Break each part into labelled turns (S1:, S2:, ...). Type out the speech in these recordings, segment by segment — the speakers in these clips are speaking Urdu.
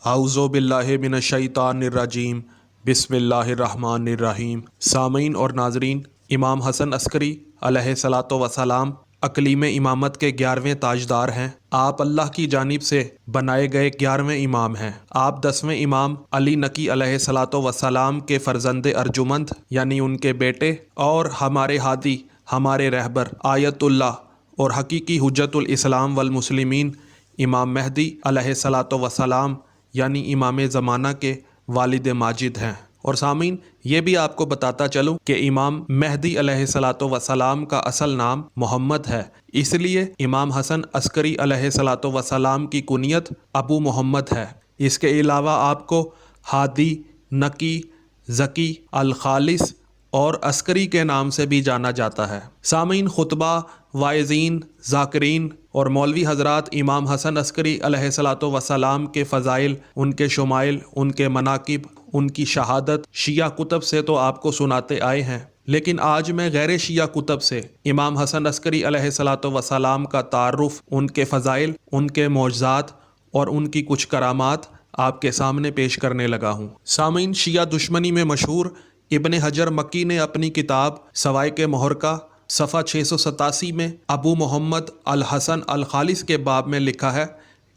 S1: اعوذ باللہ من الشیطان الرجیم بسم اللہ الرحمن الرحیم۔ سامعین اور ناظرین، امام حسن عسکری علیہ الصلاۃ والسلام اقلیم امامت کے 11ویں تاجدار ہیں۔ آپ اللہ کی جانب سے بنائے گئے 11ویں امام ہیں۔ آپ 10ویں امام علی نقی علیہ الصلاۃ والسلام کے فرزند ارجمند یعنی ان کے بیٹے، اور ہمارے ہادی، ہمارے رہبر، آیت اللہ اور حقیقی حجت الاسلام والمسلمین امام مہدی علیہ الصلاۃ والسلام یعنی امام زمانہ کے والد ماجد ہیں۔ اور سامعین، یہ بھی آپ کو بتاتا چلوں کہ امام مہدی علیہ الصلاۃ والسلام کا اصل نام محمد ہے، اس لیے امام حسن عسکری علیہ الصلاۃ والسلام کی کنیت ابو محمد ہے۔ اس کے علاوہ آپ کو ہادی، نقی، ذکی، الخالص اور عسکری کے نام سے بھی جانا جاتا ہے۔ سامعین، خطبہ، واعظین، ذاکرین اور مولوی حضرات امام حسن عسکری علیہ الصلاۃ والسلام کے فضائل، ان کے شمائل، ان کے مناقب، ان کی شہادت شیعہ کتب سے تو آپ کو سناتے آئے ہیں، لیکن آج میں غیر شیعہ کتب سے امام حسن عسکری علیہ الصلاۃ والسلام کا تعارف، ان کے فضائل، ان کے معجزات اور ان کی کچھ کرامات آپ کے سامنے پیش کرنے لگا ہوں۔ سامعین، شیعہ دشمنی میں مشہور ابن حجر مکی نے اپنی کتاب سوائق محرقہ صفحہ 687 میں ابو محمد الحسن الخالص کے باب میں لکھا ہے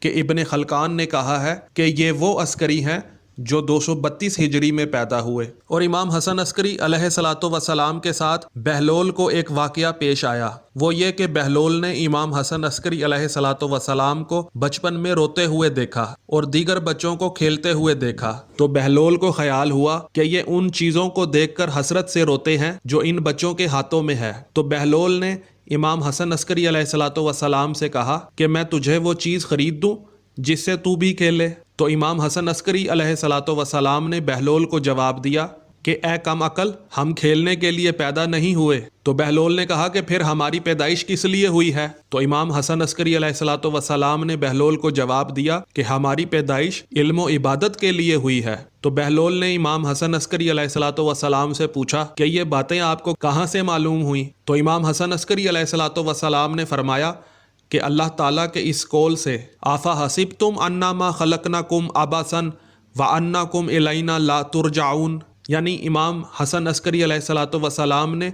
S1: کہ ابن خلقان نے کہا ہے کہ یہ وہ عسکری ہیں جو 232 ہجری میں پیدا ہوئے۔ اور امام حسن عسکری علیہ الصلاۃ والسلام کے ساتھ بہلول کو ایک واقعہ پیش آیا، وہ یہ کہ بہلول نے امام حسن عسکری علیہ الصلاۃ والسلام کو بچپن میں روتے ہوئے دیکھا اور دیگر بچوں کو کھیلتے ہوئے دیکھا، تو بہلول کو خیال ہوا کہ یہ ان چیزوں کو دیکھ کر حسرت سے روتے ہیں جو ان بچوں کے ہاتھوں میں ہے۔ تو بہلول نے امام حسن عسکری علیہ الصلاۃ والسلام سے کہا کہ میں تجھے وہ چیز خرید دوں جس سے تو بھی کھیلے۔ تو امام حسن عسکری علیہ الصلاۃ والسلام نے بہلول کو جواب دیا کہ اے کم عقل، ہم کھیلنے کے لیے پیدا نہیں ہوئے۔ تو بہلول نے کہا کہ پھر ہماری پیدائش کس لیے ہوئی ہے؟ تو امام حسن عسکری علیہ الصلاۃ والسلام نے بہلول کو جواب دیا کہ ہماری پیدائش علم و عبادت کے لیے ہوئی ہے۔ تو بہلول نے امام حسن عسکری علیہ الصلاۃ والسلام سے پوچھا کہ یہ باتیں آپ کو کہاں سے معلوم ہوئیں؟ تو امام حسن عسکری علیہ الصلاۃ والسلام نے فرمایا کہ اللہ تعالیٰ کے اس قول سے آفا حسبتم انما خلقناکم عبثا وانکم الینا لا ترجعون، یعنی امام حسن عسکری علیہ الصلاۃ والسلام نے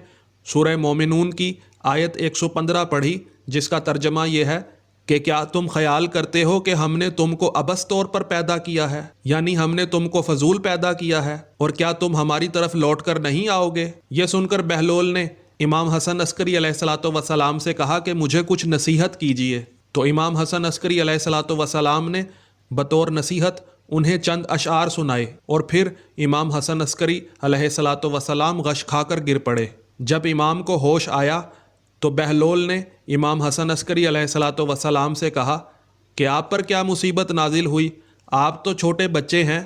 S1: سورہ مومنون کی آیت 115 پڑھی، جس کا ترجمہ یہ ہے کہ کیا تم خیال کرتے ہو کہ ہم نے تم کو عبث طور پر پیدا کیا ہے، یعنی ہم نے تم کو فضول پیدا کیا ہے، اور کیا تم ہماری طرف لوٹ کر نہیں آؤ گے؟ یہ سن کر بہلول نے امام حسن عسکری علیہ الصلاۃ والسلام سے کہا کہ مجھے کچھ نصیحت کیجیے۔ تو امام حسن عسکری علیہ الصلاۃ والسلام نے بطور نصیحت انہیں چند اشعار سنائے، اور پھر امام حسن عسکری علیہ الصلاۃ والسلام غش کھا کر گر پڑے۔ جب امام کو ہوش آیا تو بہلول نے امام حسن عسکری علیہ الصلاۃ والسلام سے کہا کہ آپ پر کیا مصیبت نازل ہوئی؟ آپ تو چھوٹے بچے ہیں،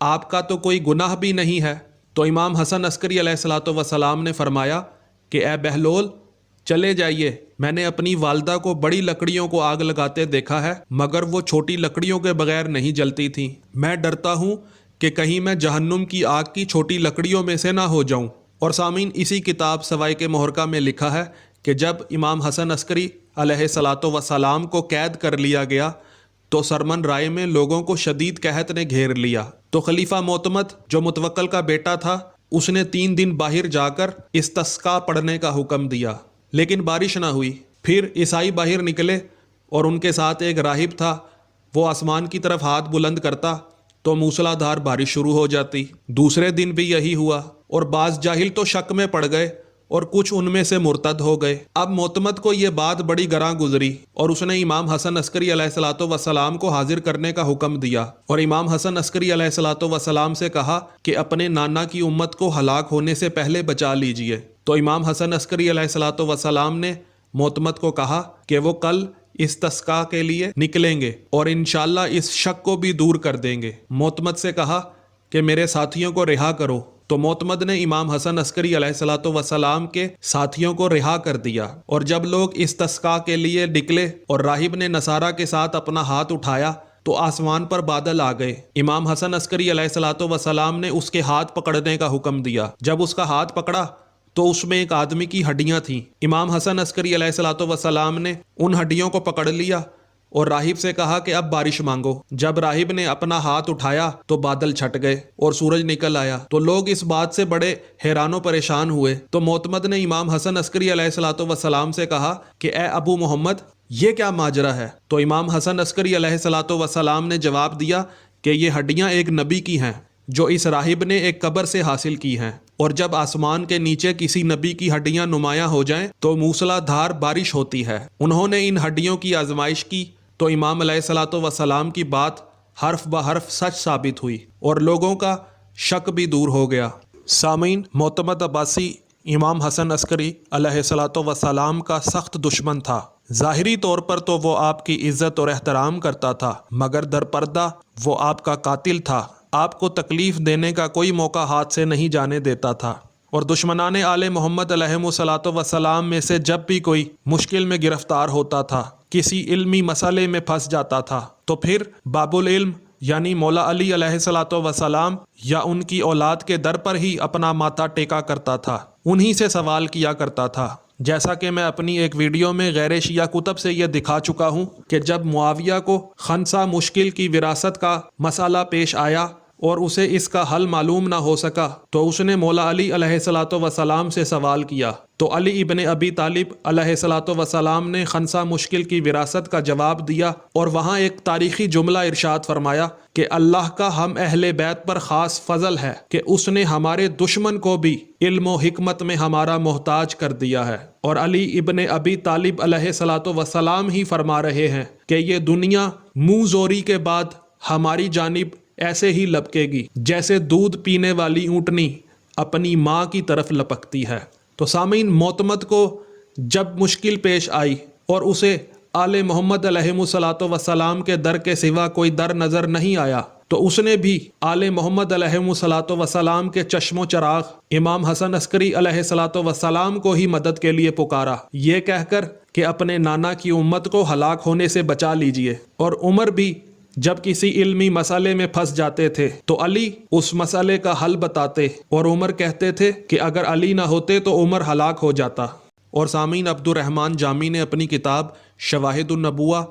S1: آپ کا تو کوئی گناہ بھی نہیں ہے۔ تو امام حسن عسکری علیہ الصلاۃ والسلام نے فرمایا کہ اے بہلول، چلے جائیے، میں نے اپنی والدہ کو بڑی لکڑیوں کو آگ لگاتے دیکھا ہے، مگر وہ چھوٹی لکڑیوں کے بغیر نہیں جلتی تھیں۔ میں ڈرتا ہوں کہ کہیں میں جہنم کی آگ کی چھوٹی لکڑیوں میں سے نہ ہو جاؤں۔ اور سامعین، اسی کتاب سوائق محرقہ میں لکھا ہے کہ جب امام حسن عسکری علیہ الصلاۃ والسلام کو قید کر لیا گیا تو سرمن رائے میں لوگوں کو شدید قحط نے گھیر لیا۔ تو خلیفہ معتمد جو متوکل کا بیٹا تھا، اس نے 3 دن باہر جا کر استسقاء پڑھنے کا حکم دیا، لیکن بارش نہ ہوئی۔ پھر عیسائی باہر نکلے اور ان کے ساتھ ایک راہب تھا، وہ آسمان کی طرف ہاتھ بلند کرتا تو موسلا دھار بارش شروع ہو جاتی۔ دوسرے دن بھی یہی ہوا، اور بعض جاہل تو شک میں پڑ گئے اور کچھ ان میں سے مرتد ہو گئے۔ اب معتمد کو یہ بات بڑی گراں گزری اور اس نے امام حسن عسکری علیہ الصلاۃ والسلام کو حاضر کرنے کا حکم دیا، اور امام حسن عسکری علیہ الصلاۃ والسلام سے کہا کہ اپنے نانا کی امت کو ہلاک ہونے سے پہلے بچا لیجئے۔ تو امام حسن عسکری علیہ الصلاۃ والسلام نے معتمد کو کہا کہ وہ کل استسقاء کے لیے نکلیں گے اور انشاءاللہ اس شک کو بھی دور کر دیں گے۔ معتمد سے کہا کہ میرے ساتھیوں کو رہا کرو۔ تو معتمد نے امام حسن عسکری علیہ الصلاۃ والسلام کے ساتھیوں کو رہا کر دیا، اور جب لوگ استسقاء کے لیے نکلے اور راہب نے نصارہ کے ساتھ اپنا ہاتھ اٹھایا تو آسمان پر بادل آ گئے۔ امام حسن عسکری علیہ الصلاۃ والسلام نے اس کے ہاتھ پکڑنے کا حکم دیا۔ جب اس کا ہاتھ پکڑا تو اس میں ایک آدمی کی ہڈیاں تھیں۔ امام حسن عسکری علیہ الصلاۃ والسلام نے ان ہڈیوں کو پکڑ لیا اور راہب سے کہا کہ اب بارش مانگو۔ جب راہب نے اپنا ہاتھ اٹھایا تو بادل چھٹ گئے اور سورج نکل آیا۔ تو لوگ اس بات سے بڑے حیران و پریشان ہوئے۔ تو معتمد نے امام حسن عسکری علیہ الصلوۃ والسلام سے کہا کہ اے ابو محمد، یہ کیا ماجرا ہے؟ تو امام حسن عسکری علیہ الصلوۃ والسلام نے جواب دیا کہ یہ ہڈیاں ایک نبی کی ہیں جو اس راہب نے ایک قبر سے حاصل کی ہیں، اور جب آسمان کے نیچے کسی نبی کی ہڈیاں نمایاں ہو جائیں تو موسلا دھار بارش ہوتی ہے۔ انہوں نے ان ہڈیوں کی آزمائش کی تو امام علیہ الصلوۃ والسلام کی بات حرف بحرف سچ ثابت ہوئی اور لوگوں کا شک بھی دور ہو گیا۔ سامعین، معتمد عباسی امام حسن عسکری علیہ الصلوۃ والسلام کا سخت دشمن تھا۔ ظاہری طور پر تو وہ آپ کی عزت اور احترام کرتا تھا، مگر در پردہ وہ آپ کا قاتل تھا۔ آپ کو تکلیف دینے کا کوئی موقع ہاتھ سے نہیں جانے دیتا تھا، اور دشمنان آل محمد علیہم الصلوۃ والسلام میں سے جب بھی کوئی مشکل میں گرفتار ہوتا تھا، کسی علمی مسئلے میں پھنس جاتا تھا، تو پھر باب العلم یعنی مولا علی علیہ الصلوۃ والسلام یا ان کی اولاد کے در پر ہی اپنا ماتھا ٹیکا کرتا تھا، انہی سے سوال کیا کرتا تھا۔ جیسا کہ میں اپنی ایک ویڈیو میں غیر شیعہ کتب سے یہ دکھا چکا ہوں کہ جب معاویہ کو خنسا مشکل کی وراثت کا مسئلہ پیش آیا اور اسے اس کا حل معلوم نہ ہو سکا تو اس نے مولا علی علیہ الصلوۃ والسلام سے سوال کیا، تو علی ابن ابی طالب علیہ الصلوۃ والسلام نے خنسا مشکل کی وراثت کا جواب دیا، اور وہاں ایک تاریخی جملہ ارشاد فرمایا کہ اللہ کا ہم اہل بیت پر خاص فضل ہے کہ اس نے ہمارے دشمن کو بھی علم و حکمت میں ہمارا محتاج کر دیا ہے۔ اور علی ابن ابی طالب علیہ الصلوۃ والسلام ہی فرما رہے ہیں کہ یہ دنیا منہ زوری کے بعد ہماری جانب ایسے ہی لپکے گی جیسے دودھ پینے والی اونٹنی اپنی ماں کی طرف لپکتی ہے۔ تو سامعین، معتمد کو جب مشکل پیش آئی اور اسے آل محمد علیہم الصلوۃ والسلام کے در کے سوا کوئی در نظر نہیں آیا، تو اس نے بھی آل محمد علیہم الصلوۃ والسلام کے چشم و چراغ امام حسن عسکری علیہ الصلوۃ والسلام کو ہی مدد کے لیے پکارا، یہ کہہ کر کہ اپنے نانا کی امت کو ہلاک ہونے سے بچا لیجئے۔ اور عمر بھی جب کسی علمی مسئلے میں پھنس جاتے تھے تو علی اس مسئلے کا حل بتاتے، اور عمر کہتے تھے کہ اگر علی نہ ہوتے تو عمر ہلاک ہو جاتا۔ اور سامعین، عبد الرحمن جامی نے اپنی کتاب شواہد النبوہ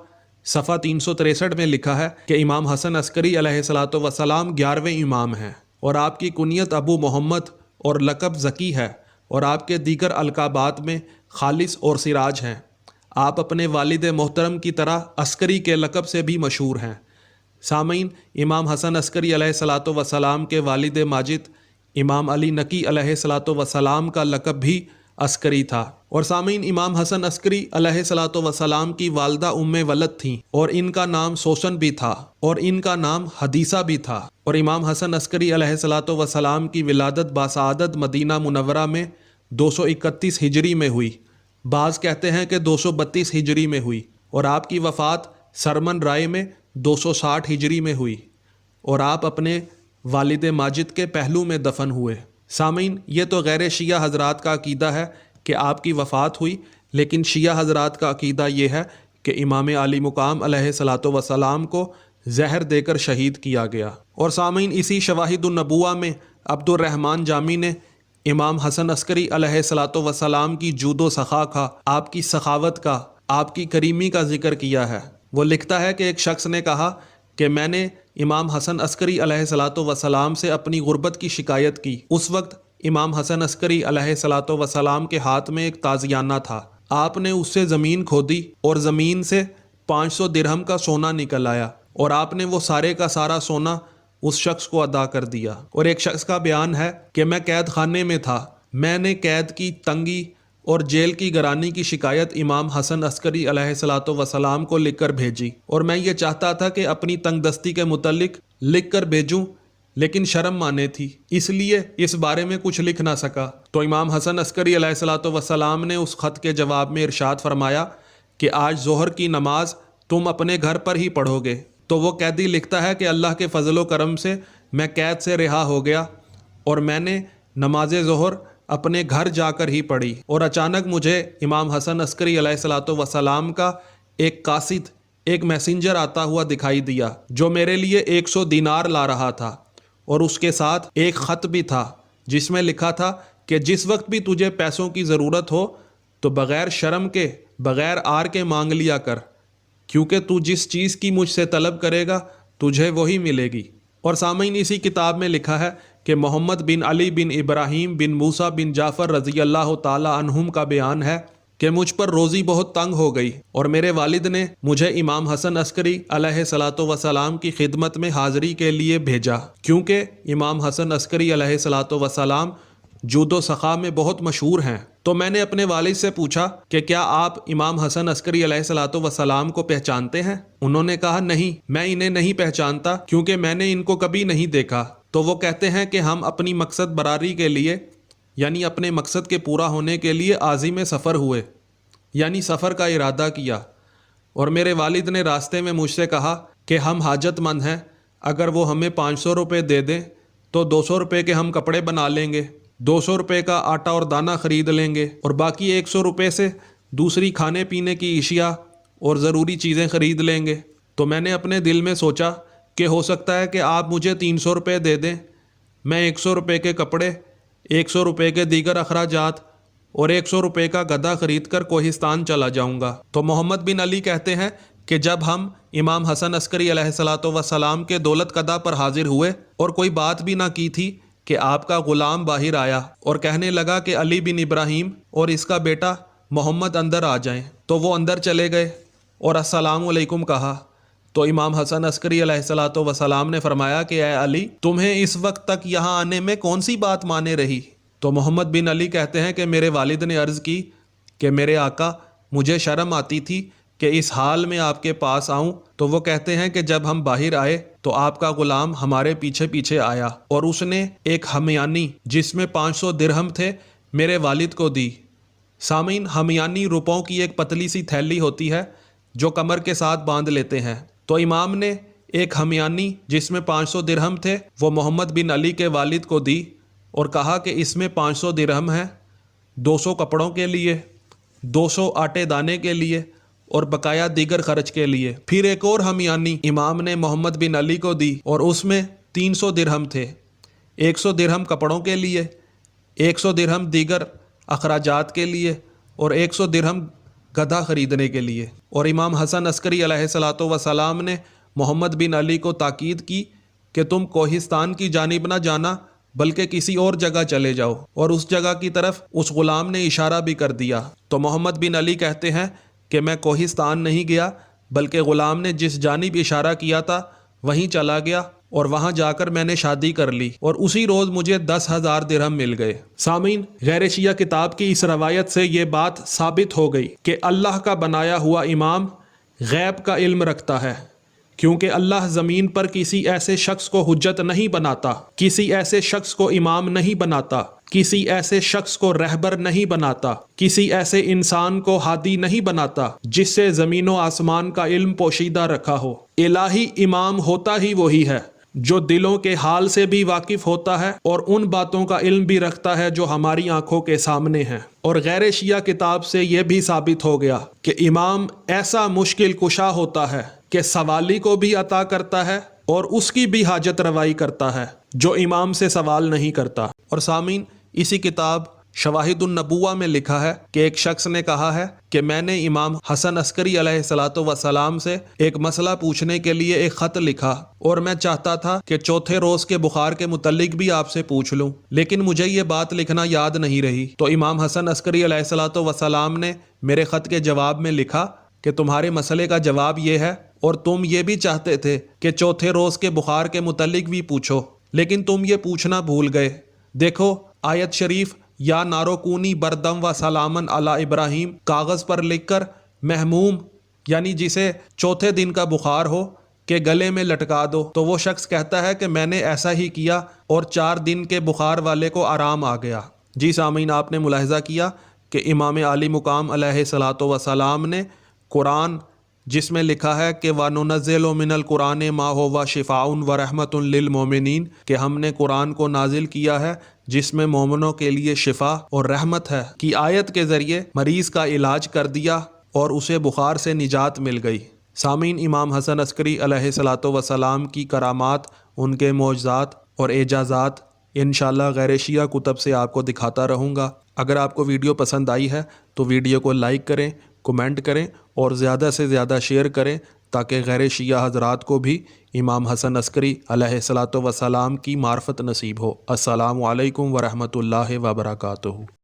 S1: صفحہ 363 میں لکھا ہے کہ امام حسن عسکری علیہ الصلوۃ والسلام 11ویں امام ہیں، اور آپ کی کنیت ابو محمد اور لقب ذکی ہے، اور آپ کے دیگر القابات میں خالص اور سراج ہیں۔ آپ اپنے والد محترم کی طرح عسکری کے لقب سے بھی مشہور ہیں۔ سامعین، امام حسن عسکری علیہ الصلوۃ والسلام کے والد ماجد امام علی نقی علیہ الصلوۃ والسلام کا لقب بھی عسکری تھا۔ اور سامعین، امام حسن عسکری علیہ الصلوۃ والسلام کی والدہ ام ولد تھیں، اور ان کا نام سوسن بھی تھا، اور ان کا نام حدیثہ بھی تھا۔ اور امام حسن عسکری علیہ الصلوۃ والسلام کی ولادت باسعادت مدینہ منورہ میں 231 ہجری میں ہوئی، بعض کہتے ہیں کہ 232 ہجری میں ہوئی، اور آپ کی وفات سرمن رائے میں 260 ہجری میں ہوئی، اور آپ اپنے والد ماجد کے پہلو میں دفن ہوئے۔ سامعین، یہ تو غیر شیعہ حضرات کا عقیدہ ہے کہ آپ کی وفات ہوئی، لیکن شیعہ حضرات کا عقیدہ یہ ہے کہ امام علی مقام علیہ الصلوۃ والسلام کو زہر دے کر شہید کیا گیا۔ اور سامعین، اسی شواہد النبوہ میں عبد الرحمن جامی نے امام حسن عسکری علیہ الصلوۃ والسلام کی جود و سخا کا، آپ کی سخاوت کا، آپ کی کریمی کا ذکر کیا ہے۔ وہ لکھتا ہے کہ ایک شخص نے کہا کہ میں نے امام حسن عسکری علیہ الصلوۃ والسلام سے اپنی غربت کی شکایت کی۔ اس وقت امام حسن عسکری علیہ الصلوۃ والسلام کے ہاتھ میں ایک تازیانہ تھا۔ آپ نے اس سے زمین کھودی اور زمین سے 500 درہم کا سونا نکل آیا، اور آپ نے وہ سارے کا سارا سونا اس شخص کو ادا کر دیا۔ اور ایک شخص کا بیان ہے کہ میں قید خانے میں تھا، میں نے قید کی تنگی اور جیل کی گرانی کی شکایت امام حسن عسکری علیہ الصلوۃ والسلام کو لکھ کر بھیجی، اور میں یہ چاہتا تھا کہ اپنی تنگ دستی کے متعلق لکھ کر بھیجوں، لیکن شرم مانے تھی، اس لیے اس بارے میں کچھ لکھ نہ سکا۔ تو امام حسن عسکری علیہ الصلوۃ والسلام نے اس خط کے جواب میں ارشاد فرمایا کہ آج ظہر کی نماز تم اپنے گھر پر ہی پڑھو گے۔ تو وہ قیدی لکھتا ہے کہ اللہ کے فضل و کرم سے میں قید سے رہا ہو گیا، اور میں نے نماز ظہر اپنے گھر جا کر ہی پڑھی، اور اچانک مجھے امام حسن عسکری علیہ الصلوۃ والسلام کا ایک قاصد، ایک میسنجر آتا ہوا دکھائی دیا جو میرے لیے 100 دینار لا رہا تھا، اور اس کے ساتھ ایک خط بھی تھا جس میں لکھا تھا کہ جس وقت بھی تجھے پیسوں کی ضرورت ہو تو بغیر شرم کے، بغیر آر کے مانگ لیا کر، کیونکہ تو جس چیز کی مجھ سے طلب کرے گا تجھے وہی ملے گی۔ اور سامعین، اسی کتاب میں لکھا ہے کہ محمد بن علی بن ابراہیم بن موسیٰ بن جعفر رضی اللہ تعالی عنہم کا بیان ہے کہ مجھ پر روزی بہت تنگ ہو گئی اور میرے والد نے مجھے امام حسن عسکری علیہ الصلاۃ والسلام کی خدمت میں حاضری کے لیے بھیجا، کیونکہ امام حسن عسکری علیہ الصلاۃ والسلام جود و سخا میں بہت مشہور ہیں۔ تو میں نے اپنے والد سے پوچھا کہ کیا آپ امام حسن عسکری علیہ الصلاۃ والسلام کو پہچانتے ہیں؟ انہوں نے کہا نہیں، میں انہیں نہیں پہچانتا کیونکہ میں نے ان کو کبھی نہیں دیکھا۔ تو وہ کہتے ہیں کہ ہم اپنی مقصد براری کے لیے، یعنی اپنے مقصد کے پورا ہونے کے لیے عازم سفر ہوئے، یعنی سفر کا ارادہ کیا، اور میرے والد نے راستے میں مجھ سے کہا کہ ہم حاجت مند ہیں، اگر وہ ہمیں 500 روپے دے دیں تو 200 روپے کے ہم کپڑے بنا لیں گے، 200 روپے کا آٹا اور دانہ خرید لیں گے، اور باقی 100 روپے سے دوسری کھانے پینے کی اشیاء اور ضروری چیزیں خرید لیں گے۔ تو میں نے اپنے دل میں سوچا کہ ہو سکتا ہے کہ آپ مجھے 300 روپے دے دیں، میں 100 روپے کے کپڑے، 100 روپے کے دیگر اخراجات اور 100 روپے کا گدھا خرید کر کوہستان چلا جاؤں گا۔ تو محمد بن علی کہتے ہیں کہ جب ہم امام حسن عسکری علیہ الصلاۃ والسلام کے دولت قدح پر حاضر ہوئے اور کوئی بات بھی نہ کی تھی کہ آپ کا غلام باہر آیا اور کہنے لگا کہ علی بن ابراہیم اور اس کا بیٹا محمد اندر آ جائیں۔ تو وہ اندر چلے گئے اور السلام علیکم کہا۔ تو امام حسن عسکری علیہ الصلاۃ والسلام نے فرمایا کہ اے علی، تمہیں اس وقت تک یہاں آنے میں کون سی بات مانے رہی؟ تو محمد بن علی کہتے ہیں کہ میرے والد نے عرض کی کہ میرے آقا، مجھے شرم آتی تھی کہ اس حال میں آپ کے پاس آؤں۔ تو وہ کہتے ہیں کہ جب ہم باہر آئے تو آپ کا غلام ہمارے پیچھے پیچھے آیا اور اس نے ایک ہمیانی جس میں 500 درہم تھے میرے والد کو دی۔ سامعین، ہمیانی روپوں کی ایک پتلی سی تھیلی ہوتی ہے جو کمر کے ساتھ باندھ لیتے ہیں۔ تو امام نے ایک ہمیانی جس میں 500 درہم تھے وہ محمد بن علی کے والد کو دی اور کہا کہ اس میں 500 درہم ہیں 200 کپڑوں کے لیے، 200 آٹے دانے کے لیے اور بقایا دیگر خرچ کے لیے۔ پھر ایک اور ہمیانی امام نے محمد بن علی کو دی اور اس میں 300 درہم تھے، 100 درہم کپڑوں کے لیے، 100 درہم دیگر اخراجات کے لیے اور 100 درہم گدھا خریدنے کے لیے۔ اور امام حسن عسکری علیہ الصلاۃ والسلام نے محمد بن علی کو تاکید کی کہ تم کوہستان کی جانب نہ جانا بلکہ کسی اور جگہ چلے جاؤ، اور اس جگہ کی طرف اس غلام نے اشارہ بھی کر دیا۔ تو محمد بن علی کہتے ہیں کہ میں کوہستان نہیں گیا بلکہ غلام نے جس جانب اشارہ کیا تھا وہیں چلا گیا اور وہاں جا کر میں نے شادی کر لی اور اسی روز مجھے 10,000 درہم مل گئے۔ سامعین، غیر شیعہ کتاب کی اس روایت سے یہ بات ثابت ہو گئی کہ اللہ کا بنایا ہوا امام غیب کا علم رکھتا ہے، کیونکہ اللہ زمین پر کسی ایسے شخص کو حجت نہیں بناتا، کسی ایسے شخص کو امام نہیں بناتا، کسی ایسے شخص کو رہبر نہیں بناتا، کسی ایسے انسان کو ہادی نہیں بناتا جس سے زمین و آسمان کا علم پوشیدہ رکھا ہو۔ الہی امام ہوتا ہی وہی ہے جو دلوں کے حال سے بھی واقف ہوتا ہے اور ان باتوں کا علم بھی رکھتا ہے جو ہماری آنکھوں کے سامنے ہیں۔ اور غیر شیعہ کتاب سے یہ بھی ثابت ہو گیا کہ امام ایسا مشکل کشا ہوتا ہے کہ سوالی کو بھی عطا کرتا ہے اور اس کی بھی حاجت روائی کرتا ہے جو امام سے سوال نہیں کرتا۔ اور سامعین، اسی کتاب شواہد النبوہ میں لکھا ہے کہ ایک شخص نے کہا ہے کہ میں نے امام حسن عسکری علیہ الصلاۃ والسلام سے ایک مسئلہ پوچھنے کے لیے ایک خط لکھا اور میں چاہتا تھا کہ چوتھے روز کے بخار کے متعلق بھی آپ سے پوچھ لوں، لیکن مجھے یہ بات لکھنا یاد نہیں رہی۔ تو امام حسن عسکری علیہ الصلاۃ والسلام نے میرے خط کے جواب میں لکھا کہ تمہارے مسئلے کا جواب یہ ہے اور تم یہ بھی چاہتے تھے کہ چوتھے روز کے بخار کے متعلق بھی پوچھو، لیکن تم یہ پوچھنا بھول گئے۔ دیکھو آیت شریف یا ناروکونی بردم و سلامن علی ابراہیم کاغذ پر لکھ کر محموم یعنی جسے چوتھے دن کا بخار ہو کہ گلے میں لٹکا دو۔ تو وہ شخص کہتا ہے کہ میں نے ایسا ہی کیا اور 4 دن کے بخار والے کو آرام آ گیا۔ جی سامعین، آپ نے ملاحظہ کیا کہ امام عالی مقام علیہ الصلاۃ والسلام نے قرآن جس میں لکھا ہے کہ وَنُنَزِّلُ مِنَ الْقُرْآنِ مَا هُوَ شِفَاءٌ وَرَحْمَةٌ لِّلْمُؤْمِنِينَ کہ ہم نے قرآن کو نازل کیا ہے جس میں مومنوں کے لیے شفا اور رحمت ہے کی آیت کے ذریعے مریض کا علاج کر دیا اور اسے بخار سے نجات مل گئی۔ سامعین، امام حسن عسکری علیہ الصلاۃ والسلام کی کرامات، ان کے معجزات اور اعجازات انشاءاللہ غیر شیعہ کتب سے آپ کو دکھاتا رہوں گا۔ اگر آپ کو ویڈیو پسند آئی ہے تو ویڈیو کو لائک کریں، کمنٹ کریں اور زیادہ سے زیادہ شیئر کریں تاکہ غیر شیعہ حضرات کو بھی امام حسن عسکری علیہ الصلاۃ والسلام کی معرفت نصیب ہو۔ السلام علیکم ورحمۃ اللہ وبرکاتہ۔